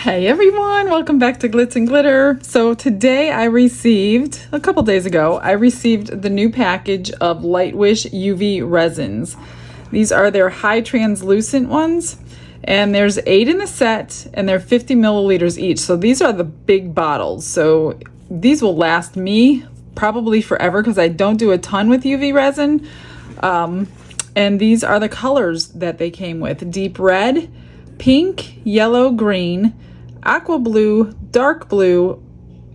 Hey everyone, welcome back to Glitz and Glitter. So today a couple days ago, I received the new package of Lightwish UV Resins. These are their high translucent ones, and there's 8 in the set, and they're 50 milliliters each. So these are the big bottles. So these will last me probably forever because I don't do a ton with UV resin. And these are the colors that they came with: deep red, pink, yellow, green, aqua blue, dark blue,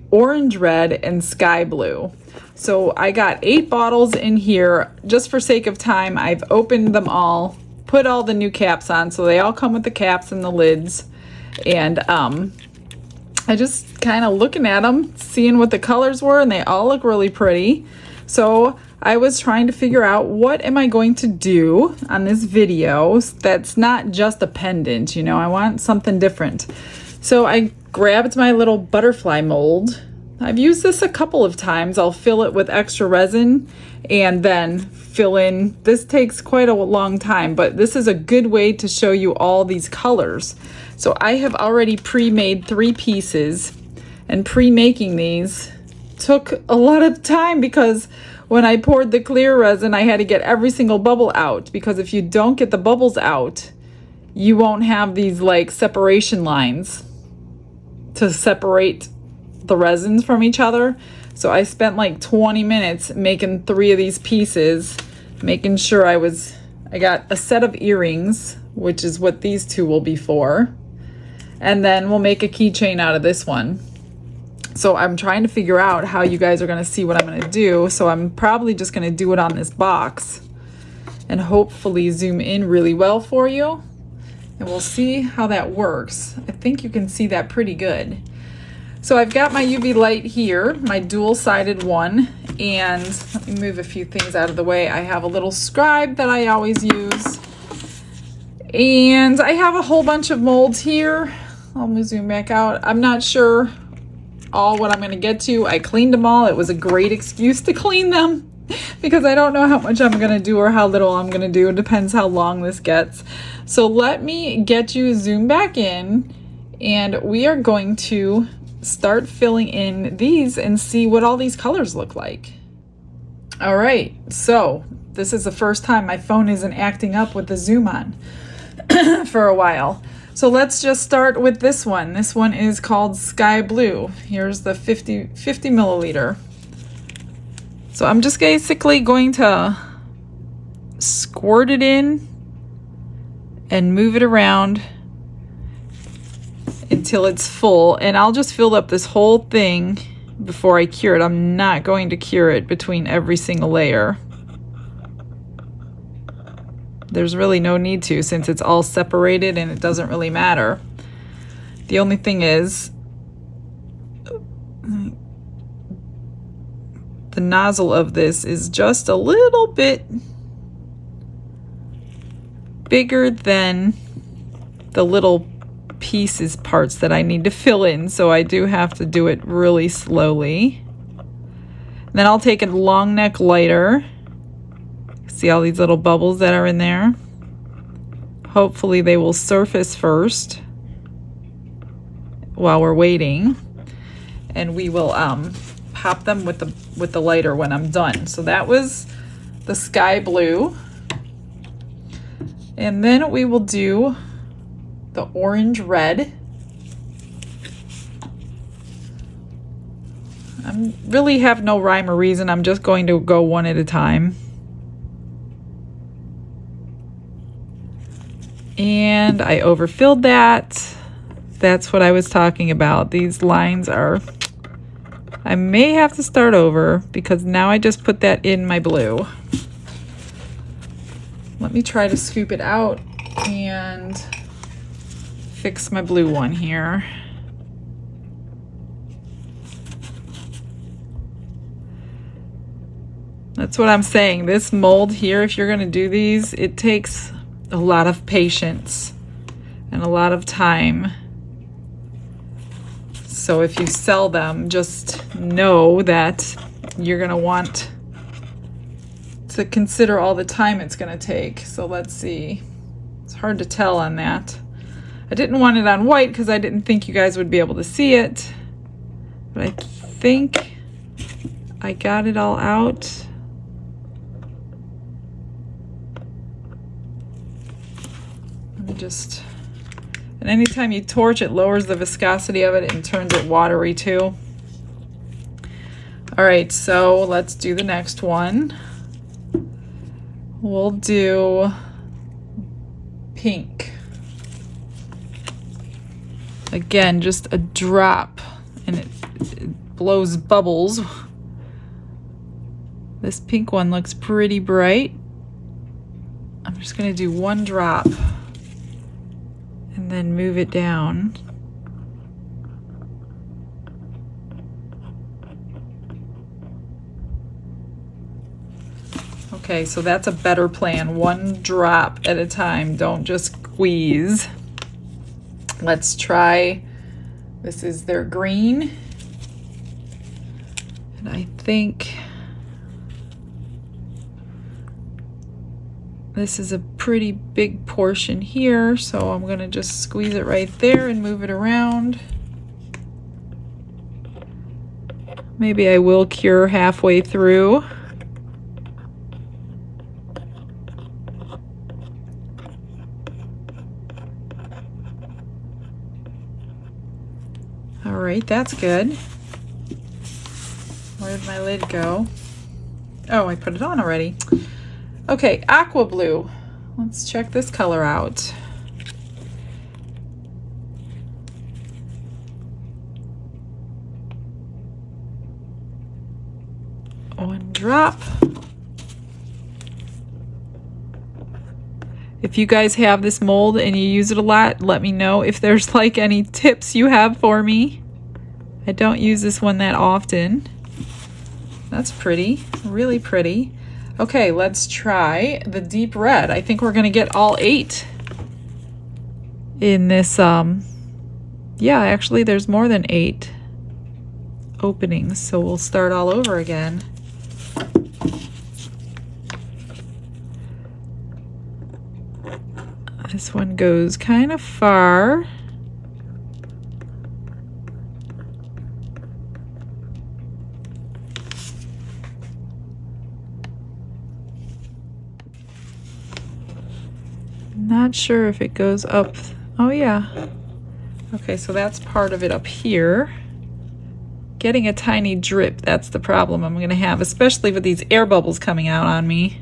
orange red, and sky blue. So I got 8 bottles in here. Just for sake of time, I've opened them all, put all the new caps on, so they all come with the caps and the lids. And I just kind of looking at them, seeing what the colors were, and they all look really pretty. So I was trying to figure out, what am I going to do on this video that's not just a pendant, you know, I want something different. So I grabbed my little butterfly mold. I've used this a couple of times. I'll fill it with extra resin and then fill in. This takes quite a long time, but this is a good way to show you all these colors. So I have already pre-made 3 pieces, and pre-making these took a lot of time because when I poured the clear resin, I had to get every single bubble out, because if you don't get the bubbles out, you won't have these like separation lines to separate the resins from each other. So I spent like 20 minutes making 3 of these pieces, making sure I got a set of earrings, which is what these 2 will be for. And then we'll make a keychain out of this one. So I'm trying to figure out how you guys are going to see what I'm going to do. So I'm probably just going to do it on this box and hopefully zoom in really well for you. And we'll see how that works. I think you can see that pretty good. So I've got my UV light here, my dual-sided one. And let me move a few things out of the way. I have a little scribe that I always use. And I have a whole bunch of molds here. I'll zoom back out. I'm not sure what I'm going to get to. I cleaned them all. It was a great excuse to clean them because I don't know how much I'm going to do or how little I'm going to do. It depends how long this gets. So let me get you zoom back in, and we are going to start filling in these and see what all these colors look like. All right, so this is the first time my phone isn't acting up with the zoom on for a while. So let's just start with this one. This one is called Sky Blue. Here's the 50 milliliter. So I'm just basically going to squirt it in and move it around until it's full. And I'll just fill up this whole thing before I cure it. I'm not going to cure it between every single layer. There's really no need to, since it's all separated and it doesn't really matter. The only thing is, the nozzle of this is just a little bit bigger than the little parts that I need to fill in, so I do have to do it really slowly. And then I'll take a long neck lighter. See all these little bubbles that are in there? Hopefully they will surface first while we're waiting, and we will pop them with the lighter when I'm done. So that was the Sky Blue, and then we will do the Orange Red. I really have no rhyme or reason. I'm just going to go one at a time. And I overfilled that. That's what I was talking about. These lines I may have to start over because now I just put that in my blue. Let me try to scoop it out and fix my blue one here. That's what I'm saying. This mold here, if you're going to do these, it takes a lot of patience and a lot of time. So if you sell them, just know that you're going to want to consider all the time it's going to take. So let's see. It's hard to tell on that. I didn't want it on white because I didn't think you guys would be able to see it, but I think I got it all out. Let me just, and anytime you torch, it lowers the viscosity of it and turns it watery too. All right, so let's do the next one. We'll do pink. Again, just a drop, and it blows bubbles. This pink one looks pretty bright. I'm just gonna do one drop and then move it down. Okay, so that's a better plan. One drop at a time, don't just squeeze. Let's try, this is their green. And I think this is a pretty big portion here, so I'm gonna just squeeze it right there and move it around. Maybe I will cure halfway through. All right, that's good. Where'd my lid go? Oh, I put it on already. Okay, aqua blue. Let's check this color out. One drop. If you guys have this mold and you use it a lot, let me know if there's like any tips you have for me. I don't use this one that often. That's pretty, really pretty. Okay, let's try the deep red. I think we're gonna get all 8 in this, yeah, actually there's more than 8 openings, so we'll start all over again. This one goes kind of far. Not sure if it goes up. Oh yeah. Okay, so that's part of it up here. Getting a tiny drip, that's the problem I'm gonna have, especially with these air bubbles coming out on me.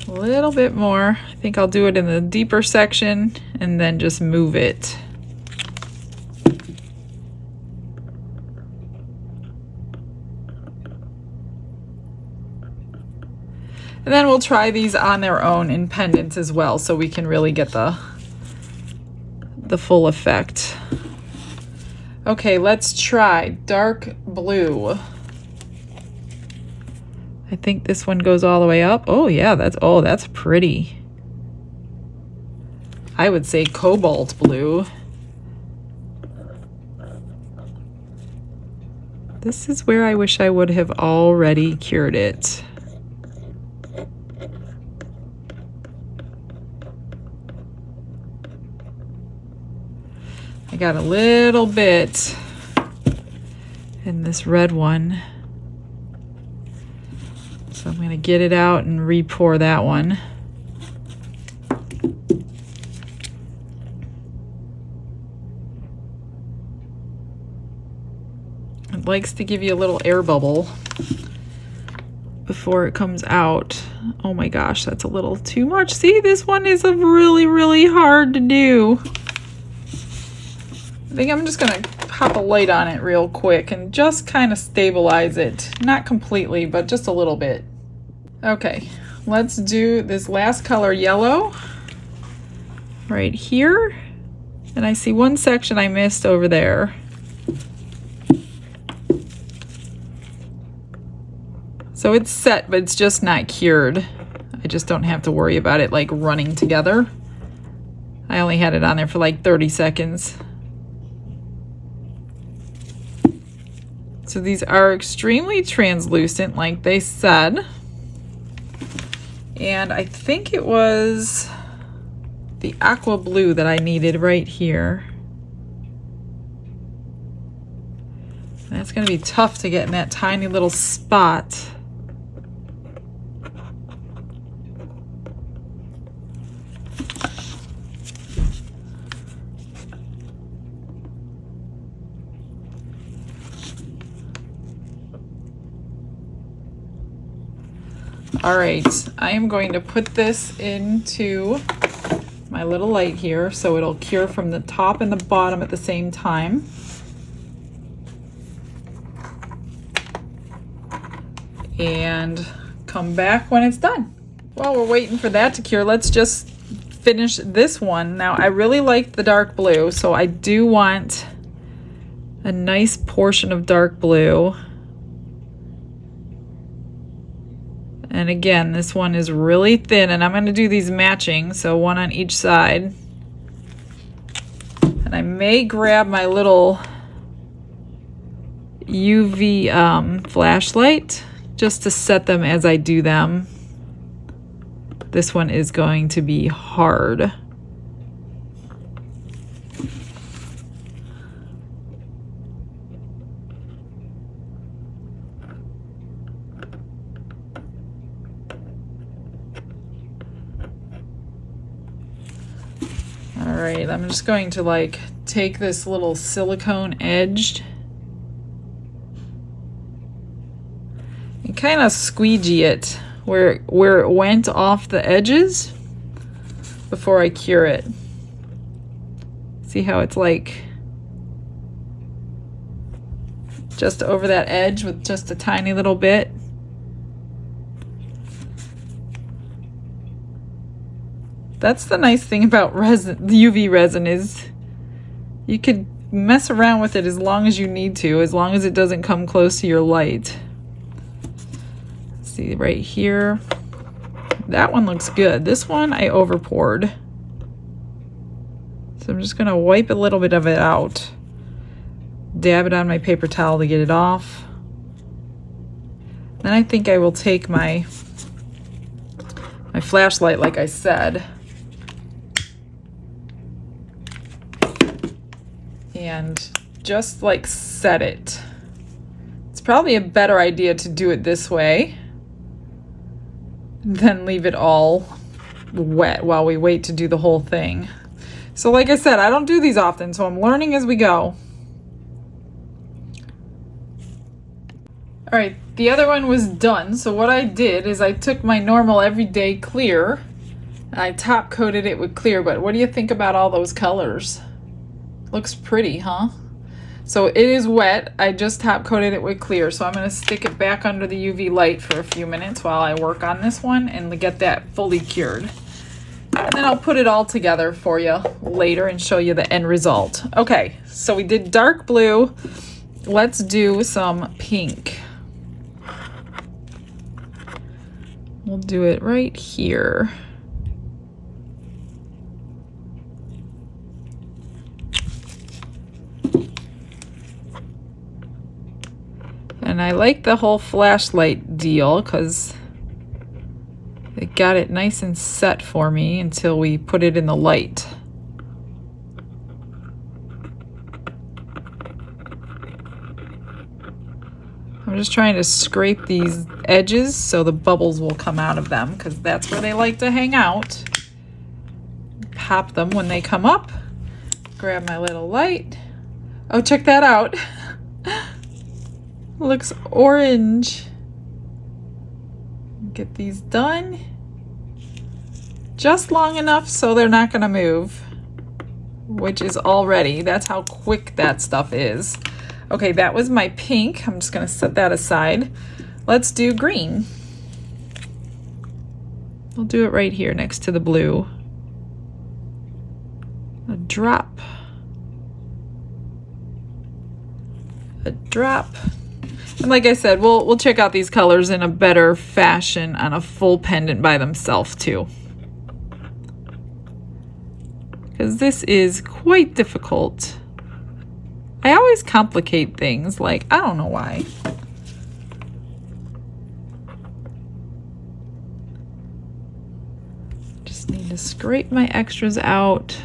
A little bit more. I think I'll do it in the deeper section and then just move it. And then we'll try these on their own in pendants as well, so we can really get the full effect. Okay, let's try dark blue. I think this one goes all the way up. Oh yeah, that's pretty. I would say cobalt blue. This is where I wish I would have already cured it. I got a little bit in this red one. So I'm going to get it out and re-pour that one. It likes to give you a little air bubble before it comes out. Oh my gosh, that's a little too much. See, this one is a really, really hard to do. I think I'm just going to pop a light on it real quick and just kind of stabilize it. Not completely, but just a little bit. Okay, let's do this last color, yellow, right here. And I see one section I missed over there. So it's set, but it's just not cured. I just don't have to worry about it like running together. I only had it on there for like 30 seconds. So these are extremely translucent, like they said. And I think it was the aqua blue that I needed right here. That's going to be tough to get in that tiny little spot. All right, I am going to put this into my little light here so it'll cure from the top and the bottom at the same time. And come back when it's done. While we're waiting for that to cure, let's just finish this one. Now, I really like the dark blue, so I do want a nice portion of dark blue. And again, this one is really thin, and I'm going to do these matching, so one on each side. And I may grab my little UV flashlight just to set them as I do them. This one is going to be hard. All right, I'm just going to like take this little silicone edged and kind of squeegee it where it went off the edges before I cure it. See how it's like just over that edge with just a tiny little bit. That's the nice thing about resin, the UV resin, is you could mess around with it as long as you need to, as long as it doesn't come close to your light. See right here, that one looks good. This one I over poured, so I'm just gonna wipe a little bit of it out, dab it on my paper towel to get it off. Then I think I will take my flashlight, like I said, and just like set it. It's probably a better idea to do it this way than leave it all wet while we wait to do the whole thing. So like I said, I don't do these often, so I'm learning as we go. All right, the other one was done. So what I did is I took my normal everyday clear and I top coated it with clear, but what do you think about all those colors? Looks pretty, huh? So it is wet. I just top coated it with clear. So I'm gonna stick it back under the UV light for a few minutes while I work on this one and get that fully cured. And then I'll put it all together for you later and show you the end result. Okay, so we did dark blue. Let's do some pink. We'll do it right here. And I like the whole flashlight deal because it got it nice and set for me until we put it in the light. I'm just trying to scrape these edges so the bubbles will come out of them, because that's where they like to hang out. Pop them when they come up. Grab my little light. Oh, check that out. Looks orange. Get these done. Just long enough so they're not going to move, which is already, that's how quick that stuff is. Okay, that was my pink. I'm just going to set that aside. Let's do green. I'll do it right here next to the blue. A drop. A drop. And like I said, we'll check out these colors in a better fashion on a full pendant by themselves too. because this is quite difficult. I always complicate things, like, I don't know why. Just need to scrape my extras out.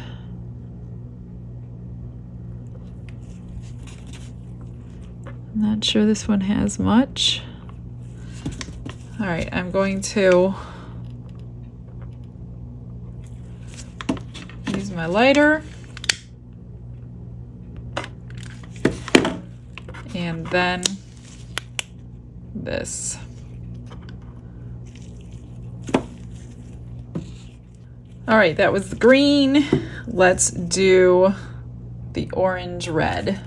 I'm not sure this one has much. All right, I'm going to use my lighter. And then this. All right, that was the green. Let's do the orange red.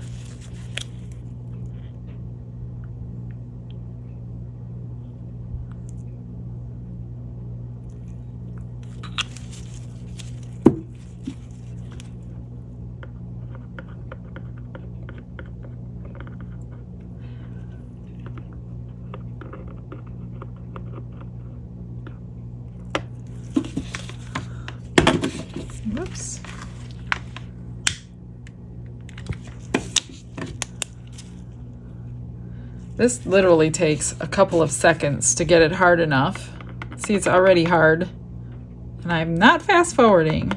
Whoops. This literally takes a couple of seconds to get it hard enough. See, it's already hard, and I'm not fast forwarding.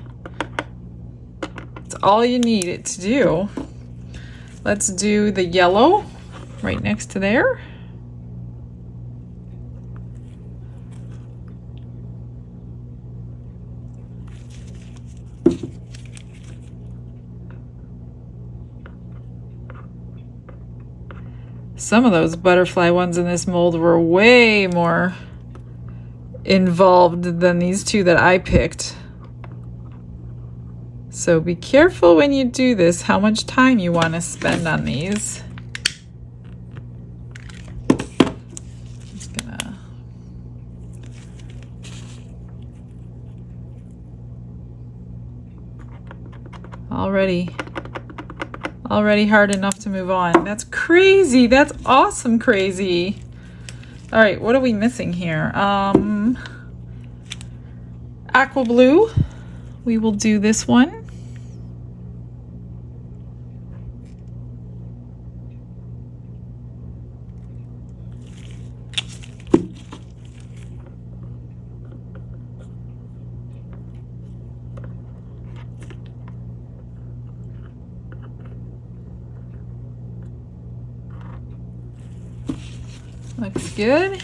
It's all you need it to do. Let's do the yellow right next to there. Some of those butterfly ones in this mold were way more involved than these two that I picked. So be careful when you do this, how much time you want to spend on these. Just gonna already hard enough to move on. That's crazy. That's awesome crazy. All right, what are we missing here? Aqua blue. We will do this one. Looks good.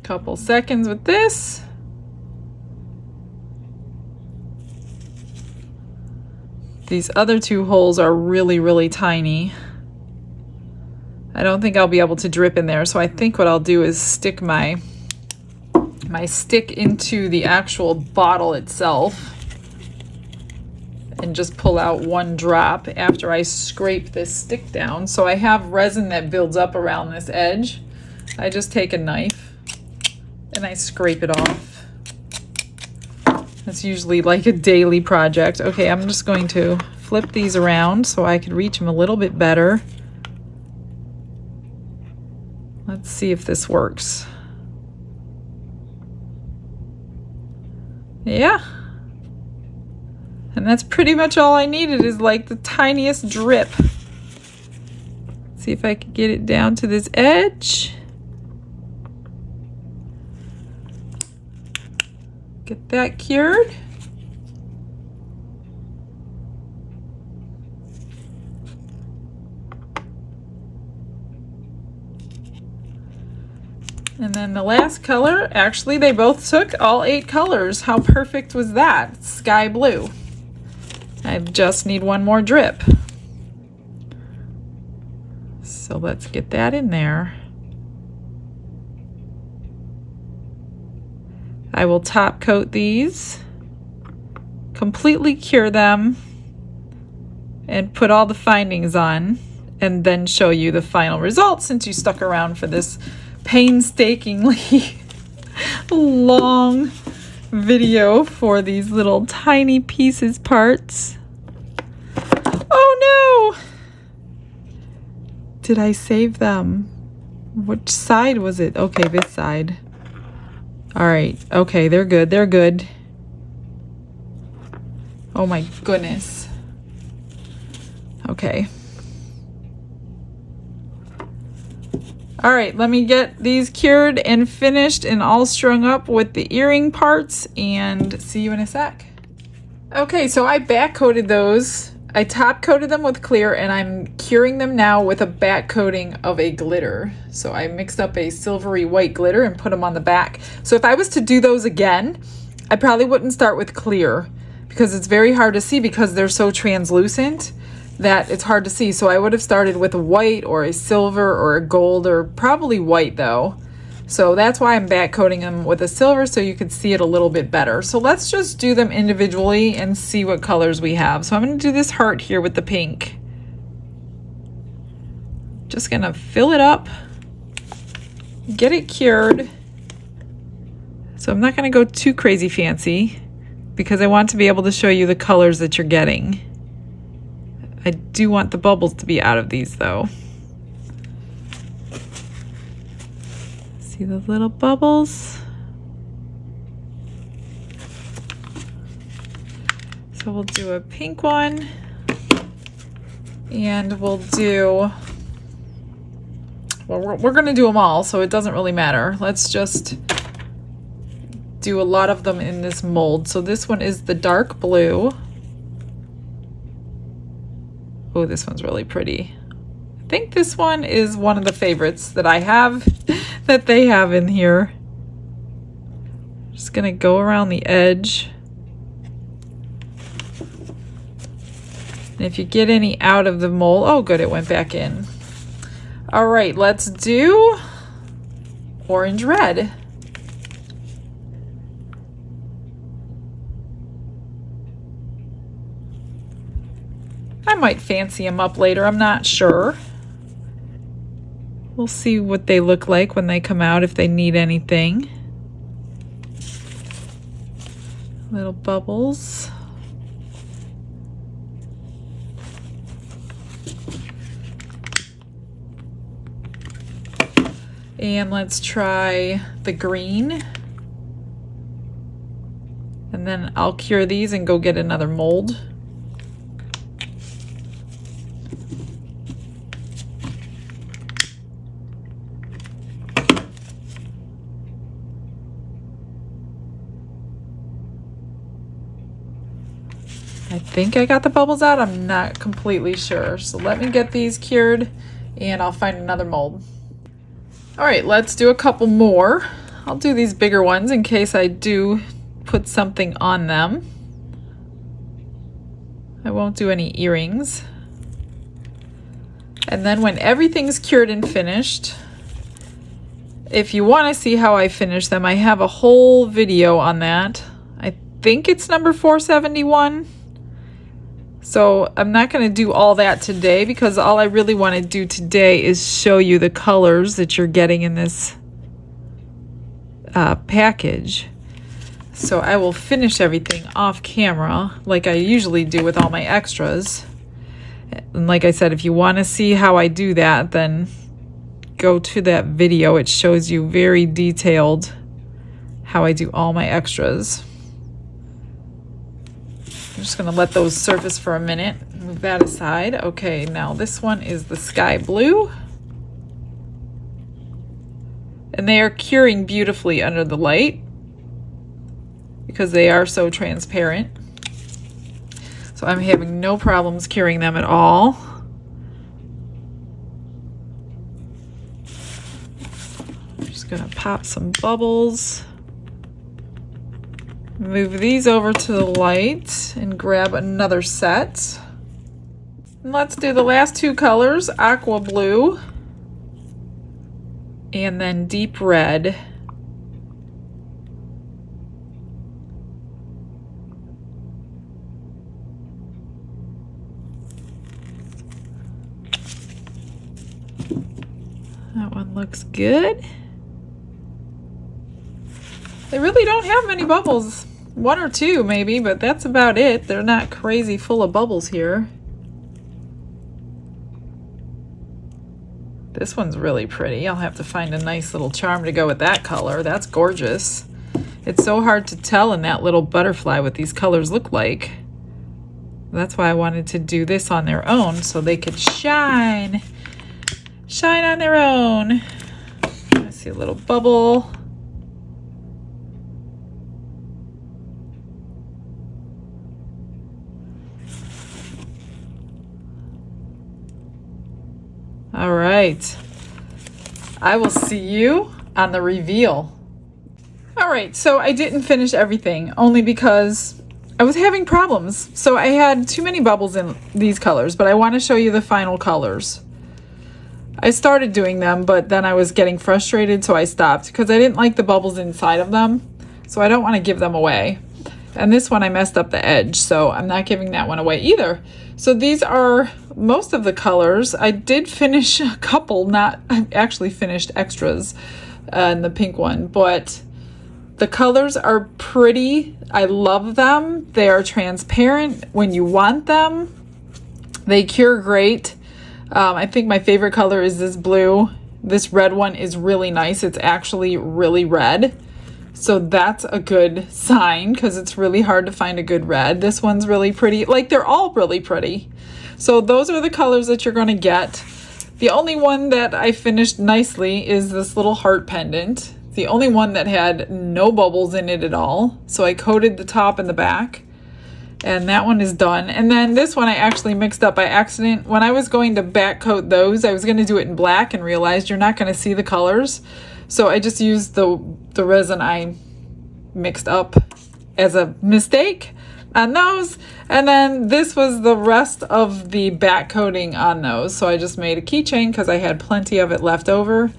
Couple seconds with this. These other two holes are really, really tiny. I don't think I'll be able to drip in there, so I think what I'll do is stick my stick into the actual bottle itself and just pull out one drop after I scrape this stick down. So I have resin that builds up around this edge. I just take a knife and I scrape it off. That's usually like a daily project. Okay, I'm just going to flip these around so I could reach them a little bit better. Let's see if this works. Yeah. And that's pretty much all I needed, is like the tiniest drip. See if I can get it down to this edge. Get that cured. And then the last color, actually they both took all 8 colors. How perfect was that? Sky blue. I just need one more drip. So let's get that in there. I will top coat these, completely cure them, and put all the findings on, and then show you the final result since you stuck around for this painstakingly long video for these little tiny pieces parts. Oh no! Did I save them? Which side was it? Okay, this side. All right, okay, they're good, they're good. Oh my goodness. Okay. All right, let me get these cured and finished and all strung up with the earring parts, and see you in a sec. Okay, so I back coated those. I top coated them with clear, and I'm curing them now with a back coating of a glitter. So I mixed up a silvery white glitter and put them on the back. So if I was to do those again, I probably wouldn't start with clear because it's very hard to see because they're so translucent that it's hard to see. So I would have started with a white or a silver or a gold, or probably white though. So that's why I'm back coating them with a silver, so you could see it a little bit better. So let's just do them individually and see what colors we have. So I'm going to do this heart here with the pink. Just going to fill it up, get it cured. So I'm not going to go too crazy fancy because I want to be able to show you the colors that you're getting. I do want the bubbles to be out of these though. See the little bubbles? So we'll do a pink one, and we'll do, well, we're going to do them all, so it doesn't really matter. Let's just do a lot of them in this mold. So this one is the dark blue. Oh, this one's really pretty. I think this one is one of the favorites that I have that they have in here. Just gonna go around the edge. And if you get any out of the mold, oh good, it went back in. All right, let's do orange red. I might fancy them up later, I'm not sure. We'll see what they look like when they come out, if they need anything. Little bubbles. And let's try the green. And then I'll cure these and go get another mold. I think I got the bubbles out. I'm not completely sure. So let me get these cured and I'll find another mold. All right, let's do a couple more. I'll do these bigger ones in case I do put something on them. I won't do any earrings. And then when everything's cured and finished, if you want to see how I finish them, I have a whole video on that. I think it's number 471. So I'm not going to do all that today because all I really want to do today is show you the colors that you're getting in this package. So I will finish everything off camera like I usually do with all my extras. And like I said, if you want to see how I do that, then go to that video. It shows you very detailed how I do all my extras. I'm just going to let those surface for a minute. Move that aside. Okay, now this one is the sky blue. And they are curing beautifully under the light because they are so transparent. So I'm having no problems curing them at all. I'm just going to pop some bubbles. Move these over to the light and grab another set. And let's do the last two colors, aqua blue and then deep red. That one looks good. They really don't have many bubbles. One or two maybe, but that's about it. They're not crazy full of bubbles here. This one's really pretty. I'll have to find a nice little charm to go with that color. That's gorgeous. It's so hard to tell in that little butterfly what these colors look like. That's why I wanted to do this on their own so they could shine on their own. I see a little bubble. All right, I will see you on the reveal. All right, so I didn't finish everything only because I was having problems. So I had too many bubbles in these colors, but I want to show you the final colors. I started doing them, but then I was getting frustrated, so I stopped because I didn't like the bubbles inside of them. So I don't want to give them away. And this one I messed up the edge, so I'm not giving that one away either. So these are most of the colors. I did finish a couple, I actually finished extras in the pink one, but the colors are pretty. I love them. They are transparent when you want them. They cure great. I think my favorite color is this blue. This red one is really nice. It's actually really red. So that's a good sign because it's really hard to find a good red. This one's really pretty. Like, they're all really pretty. So those are the colors that you're going to get. The only one that I finished nicely is this little heart pendant. The only one that had no bubbles in it at all. So I coated the top and the back. And that one is done. And then this one I actually mixed up by accident. When I was going to back coat those, I was going to do it in black and realized you're not going to see the colors. So I just used the resin I mixed up as a mistake on those. And then this was the rest of the back coating on those. So I just made a keychain because I had plenty of it left over.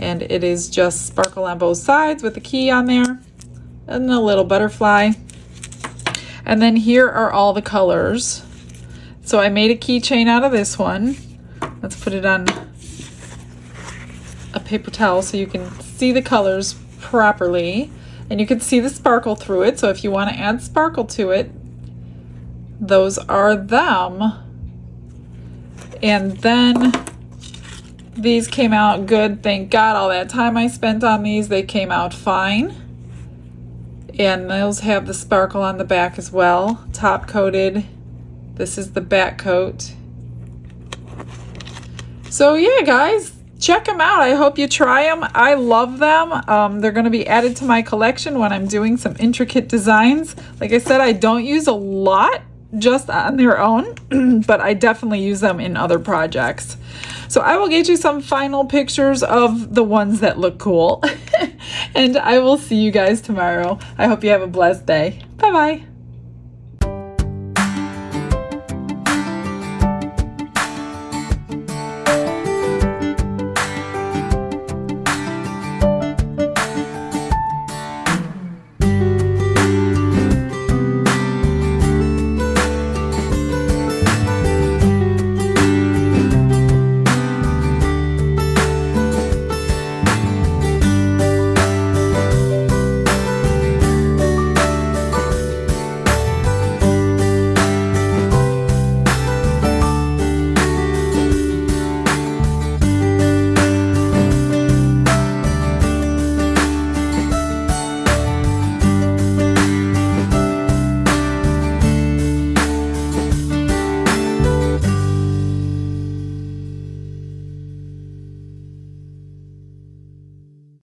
And it is just sparkle on both sides with a key on there and a little butterfly. And then here are all the colors. So I made a keychain out of this one. Let's put it on a paper towel so you can see the colors properly. And you can see the sparkle through it. So if you want to add sparkle to it, those are them. And then these came out good. Thank God all that time I spent on these, they came out fine. And those have the sparkle on the back as well, top coated. This is the back coat. So yeah, guys, check them out. I hope you try them. I love them. They're going to be added to my collection when I'm doing some intricate designs. Like I said, I don't use a lot just on their own, but I definitely use them in other projects. So I will get you some final pictures of the ones that look cool. And I will see you guys tomorrow. I hope you have a blessed day. Bye-bye.